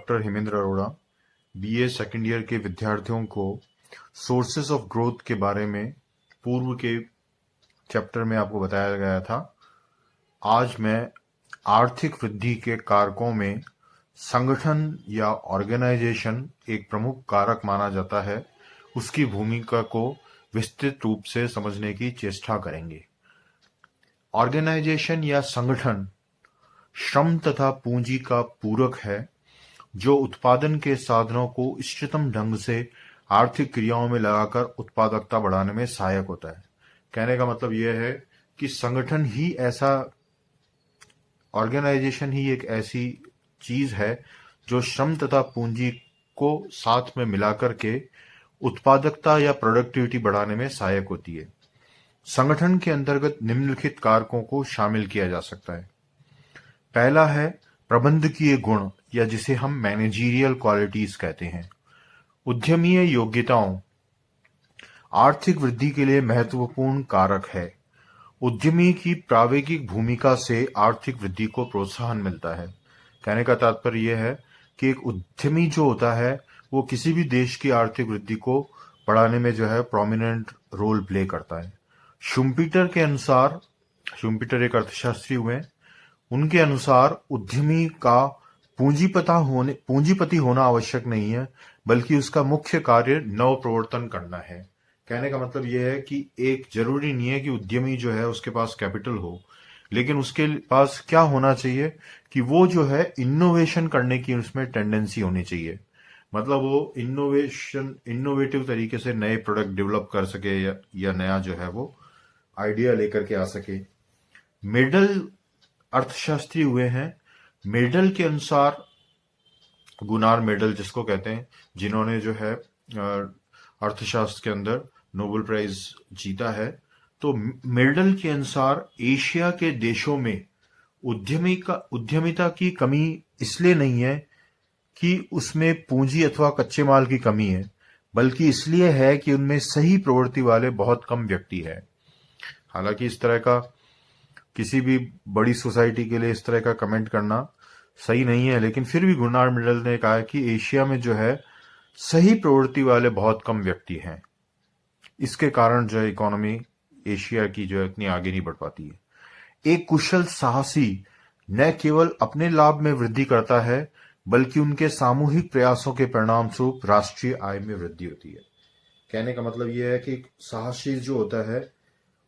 Doctor Hemendra Arora, BA second year के विद्यार्थियों को सोर्सेस ऑफ ग्रोथ के बारे में पूर्व के चैप्टर में आपको बताया गया था। आज मैं आर्थिक वृद्धि के कारकों में संगठन या ऑर्गेनाइजेशन एक प्रमुख कारक माना जाता है, उसकी भूमिका को विस्तृत रूप से समझने की चेष्टा करेंगे। ऑर्गेनाइजेशन या संगठन श्रम तथा पूंजी का पूरक है जो उत्पादन के साधनों को इष्टतम ढंग से आर्थिक क्रियाओं में लगाकर उत्पादकता बढ़ाने में सहायक होता है। कहने का मतलब यह है कि संगठन ही ऐसा, ऑर्गेनाइजेशन ही एक ऐसी चीज है जो श्रम तथा पूंजी को साथ में मिलाकर के उत्पादकता या प्रोडक्टिविटी बढ़ाने में सहायक होती है। संगठन के अंतर्गत निम्नलिखित कारकों को शामिल किया जा सकता है। पहला है प्रबंधकीय गुण या जिसे हम मैनेजरियल क्वालिटीज कहते हैं। उद्यमीय योग्यताओं आर्थिक वृद्धि के लिए महत्वपूर्ण कारक है। उद्यमी की प्रायोगिक भूमिका से आर्थिक वृद्धि को प्रोत्साहन मिलता है। कहने का तात्पर्य यह है कि एक उद्यमी जो होता है वो किसी भी देश की आर्थिक वृद्धि को बढ़ाने में जो है प्रोमिनेंट रोल प्ले करता है। शुम्पीटर के अनुसार, शुम्पीटर एक अर्थशास्त्री हुए, उनके अनुसार उद्यमी का पूंजीपति होना आवश्यक नहीं है, बल्कि उसका मुख्य कार्य नव प्रवर्तन करना है। कहने का मतलब यह है कि एक जरूरी नहीं है कि उद्यमी जो है उसके पास कैपिटल हो, लेकिन उसके पास क्या होना चाहिए कि वो जो है इनोवेशन करने की उसमें टेंडेंसी होनी चाहिए। मतलब वो इनोवेटिव तरीके से नए प्रोडक्ट डेवलप कर सके या नया जो है वो आइडिया लेकर के आ सके। मेडल अर्थशास्त्री हुए हैं। मेडल के अनुसार, गुनार मेडल जिसको कहते हैं, जिन्होंने जो है अर्थशास्त्र के अंदर नोबेल प्राइज जीता है, तो मेडल के अनुसार एशिया के देशों में उद्यमिता की कमी इसलिए नहीं है कि उसमें पूंजी अथवा कच्चे माल की कमी है, बल्कि इसलिए है कि उनमें सही प्रवृत्ति वाले बहुत कम व्यक्ति है। हालांकि इस तरह का किसी भी बड़ी सोसाइटी के लिए इस तरह का कमेंट करना सही नहीं है, लेकिन फिर भी गुनार मेडल ने कहा कि एशिया में जो है सही प्रवृत्ति वाले बहुत कम व्यक्ति हैं। इसके कारण जो है इकोनॉमी एशिया की जो है इतनी आगे नहीं बढ़ पाती है। एक कुशल साहसी न केवल अपने लाभ में वृद्धि करता है, बल्कि उनके सामूहिक प्रयासों के परिणाम स्वरूप राष्ट्रीय आय में वृद्धि होती है। कहने का मतलब यह है कि साहसी जो होता है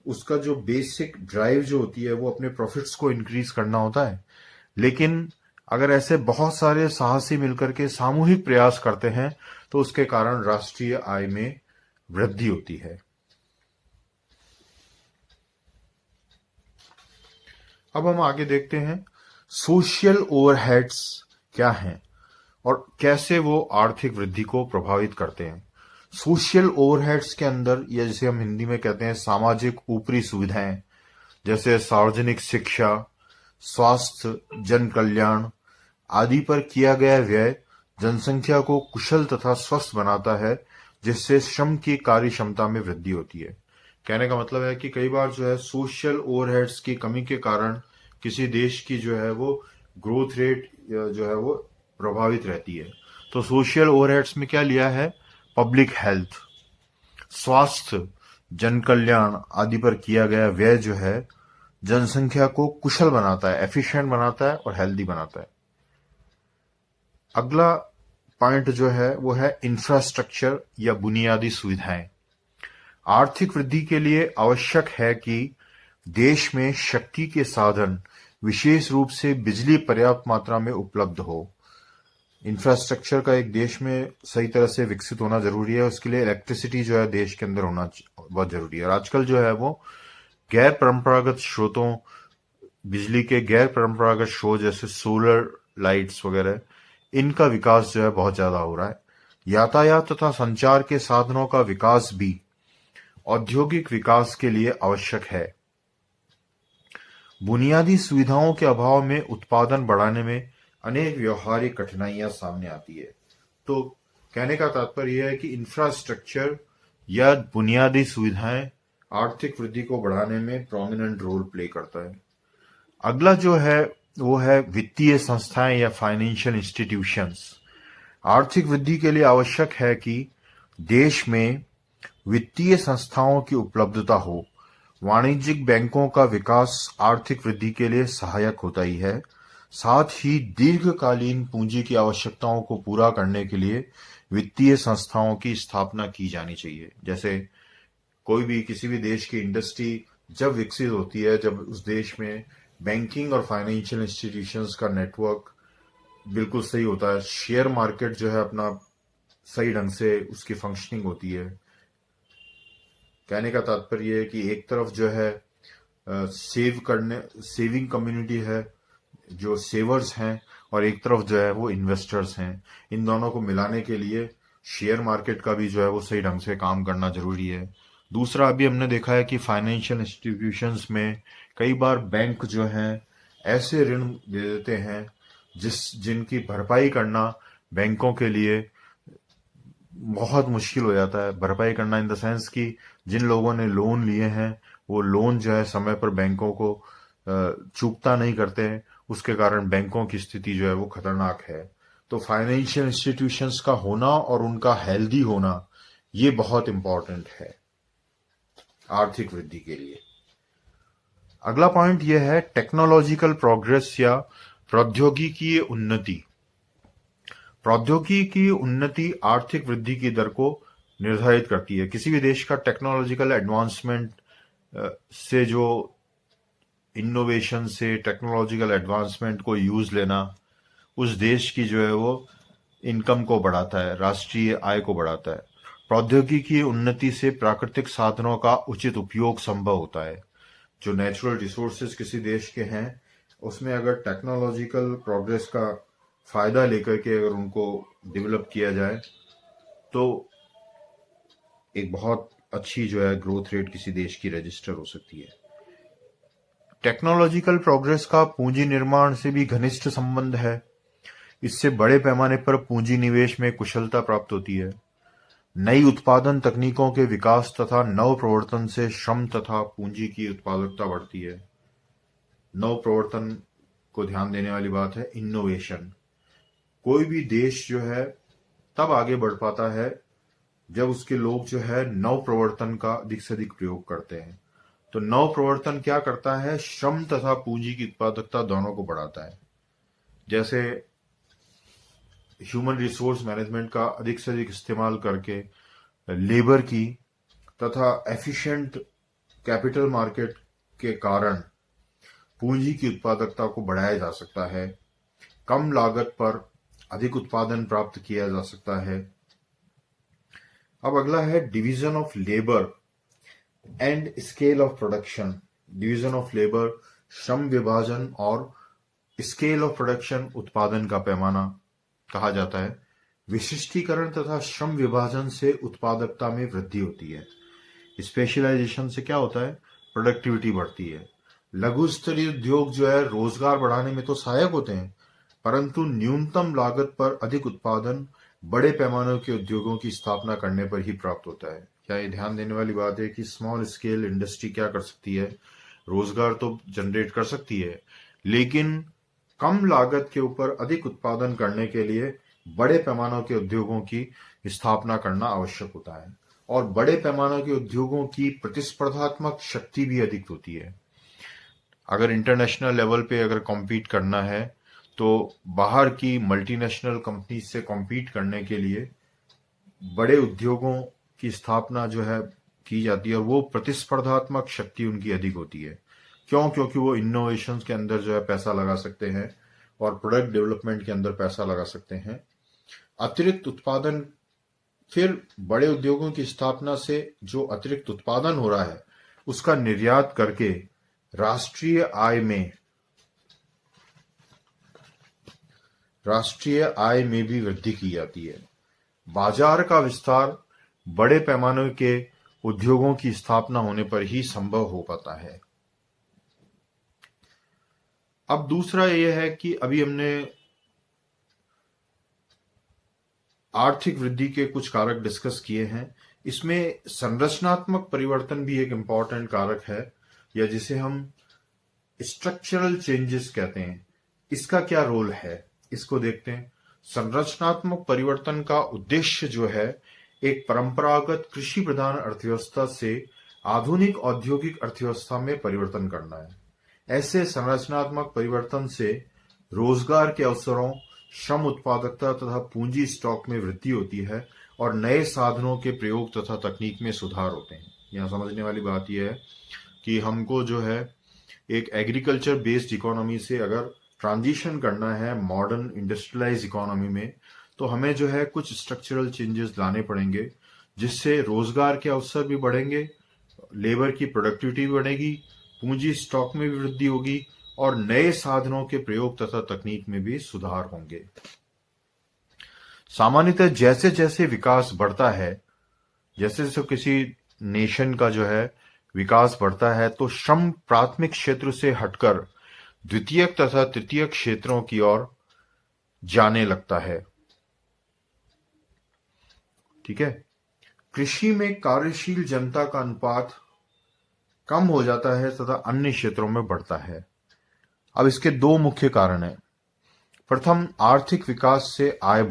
उसका जो बेसिक ड्राइव जो होती है वो अपने प्रॉफिट्स को इंक्रीज करना होता है, लेकिन अगर ऐसे बहुत सारे साहसी मिलकर के सामूहिक प्रयास करते हैं तो उसके कारण राष्ट्रीय आय में वृद्धि होती है। अब हम आगे देखते हैं सोशल ओवरहेड्स क्या हैं और कैसे वो आर्थिक वृद्धि को प्रभावित करते हैं। सोशल ओवरहेड्स के अंदर, या जिसे हम हिंदी में कहते हैं सामाजिक ऊपरी सुविधाएं, जैसे सार्वजनिक शिक्षा, स्वास्थ्य, जन कल्याण आदि पर किया गया व्यय जनसंख्या को कुशल तथा स्वस्थ बनाता है, जिससे श्रम की कार्य क्षमता में वृद्धि होती है। कहने का मतलब है कि कई बार जो है सोशल ओवरहेड्स की कमी के कारण किसी देश की जो है वो ग्रोथ रेट जो है वो प्रभावित रहती है। तो सोशल ओवरहेड्स में क्या लिया है? पब्लिक हेल्थ, स्वास्थ्य, जन कल्याण आदि पर किया गया व्यय जो है जनसंख्या को कुशल बनाता है, एफिशिएंट बनाता है और हेल्दी बनाता है। अगला पॉइंट जो है वो है इंफ्रास्ट्रक्चर या बुनियादी सुविधाएं। आर्थिक वृद्धि के लिए आवश्यक है कि देश में शक्ति के साधन, विशेष रूप से बिजली, पर्याप्त मात्रा में उपलब्ध हो। इंफ्रास्ट्रक्चर का एक देश में सही तरह से विकसित होना जरूरी है। उसके लिए इलेक्ट्रिसिटी जो है देश के अंदर होना बहुत जरूरी है। और आजकल जो है वो गैर परंपरागत स्रोतों, बिजली के गैर परंपरागत स्रोत जैसे सोलर लाइट्स वगैरह, इनका विकास जो है बहुत ज्यादा हो रहा है। यातायात तथा संचार के साधनों का विकास भी औद्योगिक विकास के लिए आवश्यक है। बुनियादी सुविधाओं के अभाव में उत्पादन बढ़ाने में अनेक व्यवहारिक कठिनाइयां सामने आती है। तो कहने का तात्पर्य यह है कि इंफ्रास्ट्रक्चर या बुनियादी सुविधाएं आर्थिक वृद्धि को बढ़ाने में प्रोमिनेंट रोल प्ले करता है। अगला जो है वो है वित्तीय संस्थाएं या फाइनेंशियल इंस्टीट्यूशंस। आर्थिक वृद्धि के लिए आवश्यक है कि देश में वित्तीय संस्थाओं की उपलब्धता हो। वाणिज्यिक बैंकों का विकास आर्थिक वृद्धि के लिए सहायक होता ही है। साथ ही दीर्घकालीन पूंजी की आवश्यकताओं को पूरा करने के लिए वित्तीय संस्थाओं की स्थापना की जानी चाहिए। जैसे कोई भी किसी भी देश की इंडस्ट्री जब विकसित होती है, जब उस देश में बैंकिंग और फाइनेंशियल इंस्टीट्यूशंस का नेटवर्क बिल्कुल सही होता है, शेयर मार्केट जो है अपना सही ढंग से उसकी फंक्शनिंग होती है। कहने का तात्पर्य है कि एक तरफ जो है सेविंग कम्युनिटी है, जो सेवर्स हैं, और एक तरफ जो है वो इन्वेस्टर्स हैं। इन दोनों को मिलाने के लिए शेयर मार्केट का भी जो है वो सही ढंग से काम करना जरूरी है। दूसरा, अभी हमने देखा है कि फाइनेंशियल इंस्टीट्यूशंस में कई बार बैंक जो हैं ऐसे ऋण दे देते हैं जिनकी भरपाई करना बैंकों के लिए बहुत मुश्किल हो जाता है। भरपाई करना इन द सेंस कि जिन लोगों ने लोन लिए हैं वो लोन जो है समय पर बैंकों को चूकता नहीं करते हैं, उसके कारण बैंकों की स्थिति जो है वो खतरनाक है। तो फाइनेंशियल इंस्टीट्यूशंस का होना और उनका हेल्दी होना ये बहुत इंपॉर्टेंट है आर्थिक वृद्धि के लिए। अगला पॉइंट यह है टेक्नोलॉजिकल प्रोग्रेस या प्रौद्योगिकी उन्नति। प्रौद्योगिकी की उन्नति आर्थिक वृद्धि की दर को निर्धारित करती है। किसी भी देश का टेक्नोलॉजिकल एडवांसमेंट से, जो इनोवेशन से टेक्नोलॉजिकल एडवांसमेंट को यूज लेना, उस देश की जो है वो इनकम को बढ़ाता है, राष्ट्रीय आय को बढ़ाता है। प्रौद्योगिकी उन्नति से प्राकृतिक साधनों का उचित उपयोग संभव होता है। जो नेचुरल रिसोर्सेज किसी देश के हैं उसमें अगर टेक्नोलॉजिकल प्रोग्रेस का फायदा लेकर के अगर उनको डेवलप किया जाए तो एक बहुत अच्छी जो है ग्रोथ रेट किसी देश की रजिस्टर हो सकती है। टेक्नोलॉजिकल प्रोग्रेस का पूंजी निर्माण से भी घनिष्ठ संबंध है। इससे बड़े पैमाने पर पूंजी निवेश में कुशलता प्राप्त होती है। नई उत्पादन तकनीकों के विकास तथा नव प्रवर्तन से श्रम तथा पूंजी की उत्पादकता बढ़ती है। नव प्रवर्तन को ध्यान देने वाली बात है इनोवेशन। कोई भी देश जो है तब आगे बढ़ पाता है जब उसके लोग जो है नव प्रवर्तन का अधिक से अधिक प्रयोग करते हैं। तो नव प्रवर्तन क्या करता है? श्रम तथा पूंजी की उत्पादकता दोनों को बढ़ाता है। जैसे ह्यूमन रिसोर्स मैनेजमेंट का अधिक से अधिक इस्तेमाल करके लेबर की तथा एफिशिएंट कैपिटल मार्केट के कारण पूंजी की उत्पादकता को बढ़ाया जा सकता है। कम लागत पर अधिक उत्पादन प्राप्त किया जा सकता है। अब अगला है division of labour and scale of production. Division of labour, श्रम विभाजन, और स्केल ऑफ प्रोडक्शन, उत्पादन का पैमाना कहा जाता है। विशिष्टीकरण तथा श्रम विभाजन से उत्पादकता में वृद्धि होती है। स्पेशलाइजेशन से क्या होता है? प्रोडक्टिविटी बढ़ती है। लघु स्तरीय उद्योग जो है रोजगार बढ़ाने में तो सहायक होते हैं, परंतु न्यूनतम लागत पर अधिक उत्पादन बड़े पैमाने के उद्योगों की स्थापना करने पर ही प्राप्त होता है। क्या ये ध्यान देने वाली बात है कि स्मॉल स्केल इंडस्ट्री क्या कर सकती है? रोजगार तो जनरेट कर सकती है, लेकिन कम लागत के ऊपर अधिक उत्पादन करने के लिए बड़े पैमानों के उद्योगों की स्थापना करना आवश्यक होता है। और बड़े पैमानों के उद्योगों की प्रतिस्पर्धात्मक शक्ति भी अधिक होती है। अगर इंटरनेशनल लेवल पे अगर कॉम्पीट करना है तो बाहर की मल्टीनेशनल कंपनी से कॉम्पीट करने के लिए बड़े उद्योगों की स्थापना जो है की जाती है, और वो प्रतिस्पर्धात्मक शक्ति उनकी अधिक होती है। क्यों? क्योंकि वो इनोवेशन के अंदर जो है पैसा लगा सकते हैं और प्रोडक्ट डेवलपमेंट के अंदर पैसा लगा सकते हैं। अतिरिक्त उत्पादन, फिर बड़े उद्योगों की स्थापना से जो अतिरिक्त उत्पादन हो रहा है उसका निर्यात करके राष्ट्रीय आय में भी वृद्धि की जाती है। बाजार का विस्तार बड़े पैमाने के उद्योगों की स्थापना होने पर ही संभव हो पाता है। अब दूसरा यह है कि अभी हमने आर्थिक वृद्धि के कुछ कारक डिस्कस किए हैं। इसमें संरचनात्मक परिवर्तन भी एक इंपॉर्टेंट कारक है, या जिसे हम स्ट्रक्चरल चेंजेस कहते हैं। इसका क्या रोल है, इसको देखते हैं। संरचनात्मक परिवर्तन का उद्देश्य जो है एक परंपरागत कृषि प्रधान अर्थव्यवस्था से आधुनिक औद्योगिक अर्थव्यवस्था में परिवर्तन करना है। ऐसे संरचनात्मक परिवर्तन से रोजगार के अवसरों, श्रम उत्पादकता तथा पूंजी स्टॉक में वृद्धि होती है और नए साधनों के प्रयोग तथा तकनीक में सुधार होते हैं। यहाँ समझने वाली बात यह है कि हमको जो है एक एग्रीकल्चर बेस्ड इकोनॉमी से अगर ट्रांजिशन करना है मॉडर्न इंडस्ट्रियलाइज इकोनॉमी में, तो हमें जो है कुछ स्ट्रक्चरल चेंजेस लाने पड़ेंगे, जिससे रोजगार के अवसर भी बढ़ेंगे, लेबर की प्रोडक्टिविटी भी बढ़ेगी, पूंजी स्टॉक में भी वृद्धि होगी और नए साधनों के प्रयोग तथा तकनीक में भी सुधार होंगे। सामान्यतः जैसे जैसे विकास बढ़ता है, जैसे जैसे किसी नेशन का जो है विकास बढ़ता है, तो श्रम प्राथमिक क्षेत्र से हटकर द्वितीयक तथा तृतीयक क्षेत्रों की ओर जाने लगता है। ठीक है। कृषि में कार्यशील जनता का अनुपात कम हो जाता है तथा अन्य क्षेत्रों में बढ़ता है। अब इसके दो मुख्य कारण हैं। प्रथम, आर्थिक विकास से आय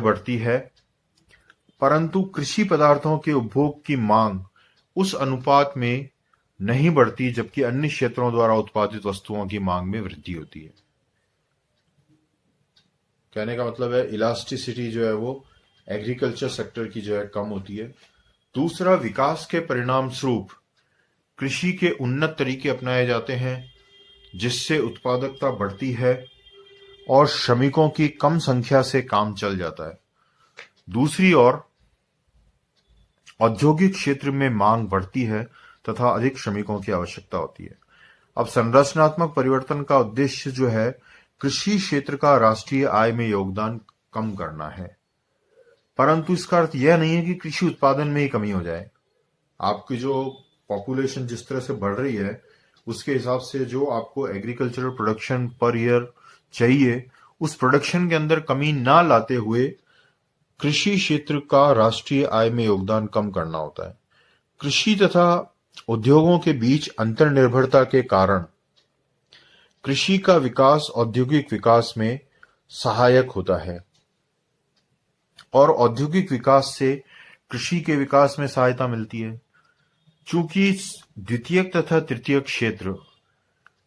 बढ़ती है। परंतु कृषि पदार्थों के उपभोग की मांग उस अनुपात में नहीं बढ़ती, जबकि अन्य क्षेत्रों द्वारा उत्पादित वस्तुओं की मांग में वृद्धि होती है। कहने का मतलब है इलास्टिसिटी जो है वो एग्रीकल्चर सेक्टर की जो है कम होती है। दूसरा, विकास के परिणाम स्वरूप कृषि के उन्नत तरीके अपनाए जाते हैं, जिससे उत्पादकता बढ़ती है और श्रमिकों की कम संख्या से काम चल जाता है। दूसरी ओर औद्योगिक क्षेत्र में मांग बढ़ती है तथा अधिक श्रमिकों की आवश्यकता होती है। अब संरचनात्मक परिवर्तन का उद्देश्य जो है कृषि क्षेत्र का राष्ट्रीय आय में योगदान कम करना है, परंतु इसका अर्थ यह नहीं है कि कृषि उत्पादन में ही कमी हो जाए। आपकी जो पॉपुलेशन जिस तरह से बढ़ रही है, उसके हिसाब से जो आपको एग्रीकल्चरल प्रोडक्शन पर ईयर चाहिए, उस प्रोडक्शन के अंदर कमी ना लाते हुए कृषि क्षेत्र का राष्ट्रीय आय में योगदान कम करना होता है। कृषि तथा उद्योगों के बीच अंतर्निर्भरता के कारण कृषि का विकास औद्योगिक विकास में सहायक होता है और औद्योगिक विकास से कृषि के विकास में सहायता मिलती है। चूंकि द्वितीयक तथा तृतीयक क्षेत्र,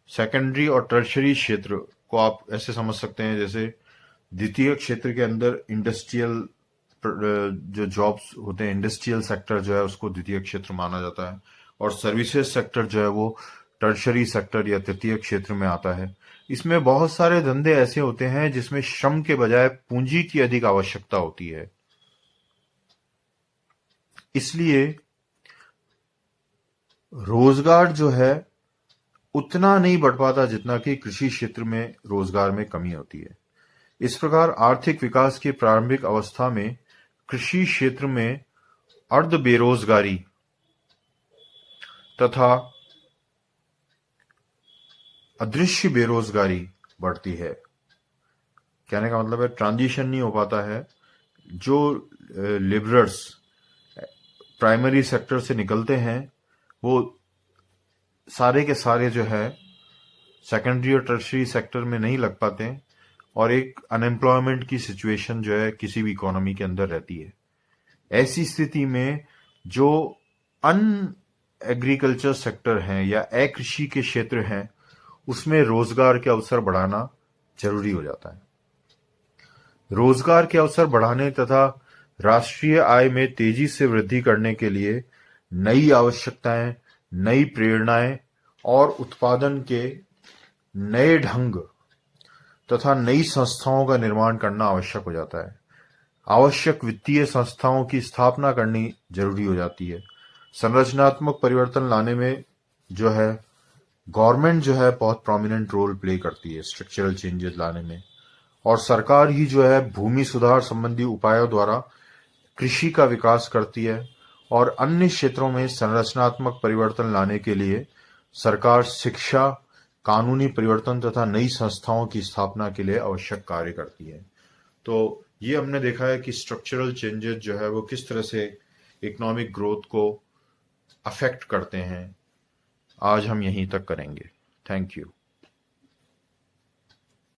सेकेंडरी और टर्शरी क्षेत्र को आप ऐसे समझ सकते हैं, जैसे द्वितीयक क्षेत्र के अंदर इंडस्ट्रियल जो जॉब्स होते हैं, इंडस्ट्रियल सेक्टर जो है उसको द्वितीयक क्षेत्र माना जाता है, और सर्विसेज सेक्टर जो है वो टर्शरी सेक्टर या तृतीय क्षेत्र में आता है। इसमें बहुत सारे धंधे ऐसे होते हैं जिसमें श्रम के बजाय पूंजी की अधिक आवश्यकता होती है। इसलिए रोजगार जो है उतना नहीं बढ़ पाता जितना कि कृषि क्षेत्र में रोजगार में कमी होती है। इस प्रकार आर्थिक विकास की प्रारंभिक अवस्था में कृषि क्षेत्र में अर्ध बेरोजगारी तथा अदृश्य बेरोजगारी बढ़ती है। कहने का मतलब है ट्रांजिशन नहीं हो पाता है। जो लेबरर्स प्राइमरी सेक्टर से निकलते हैं वो सारे के सारे जो है सेकेंडरी और टर्शरी सेक्टर में नहीं लग पाते और एक अनएम्प्लॉयमेंट की सिचुएशन जो है किसी भी इकोनॉमी के अंदर रहती है। ऐसी स्थिति में जो अन एग्रीकल्चर सेक्टर हैं या अकृषि के क्षेत्र हैं उसमें रोजगार के अवसर बढ़ाना जरूरी हो जाता है। रोजगार के अवसर बढ़ाने तथा राष्ट्रीय आय में तेजी से वृद्धि करने के लिए नई आवश्यकताएं, नई प्रेरणाएं और उत्पादन के नए ढंग तथा नई संस्थाओं का निर्माण करना आवश्यक हो जाता है। आवश्यक वित्तीय संस्थाओं की स्थापना करनी जरूरी हो जाती है। संरचनात्मक परिवर्तन लाने में जो है गवर्नमेंट जो है बहुत प्रोमिनेंट रोल प्ले करती है स्ट्रक्चरल चेंजेस लाने में, और सरकार ही जो है भूमि सुधार संबंधी उपायों द्वारा कृषि का विकास करती है, और अन्य क्षेत्रों में संरचनात्मक परिवर्तन लाने के लिए सरकार शिक्षा, कानूनी परिवर्तन तथा नई संस्थाओं की स्थापना के लिए आवश्यक कार्य करती है। तो ये हमने देखा है कि स्ट्रक्चरल चेंजेस जो है वो किस तरह से इकोनॉमिक ग्रोथ को अफेक्ट करते हैं। आज हम यहीं तक करेंगे। Thank you.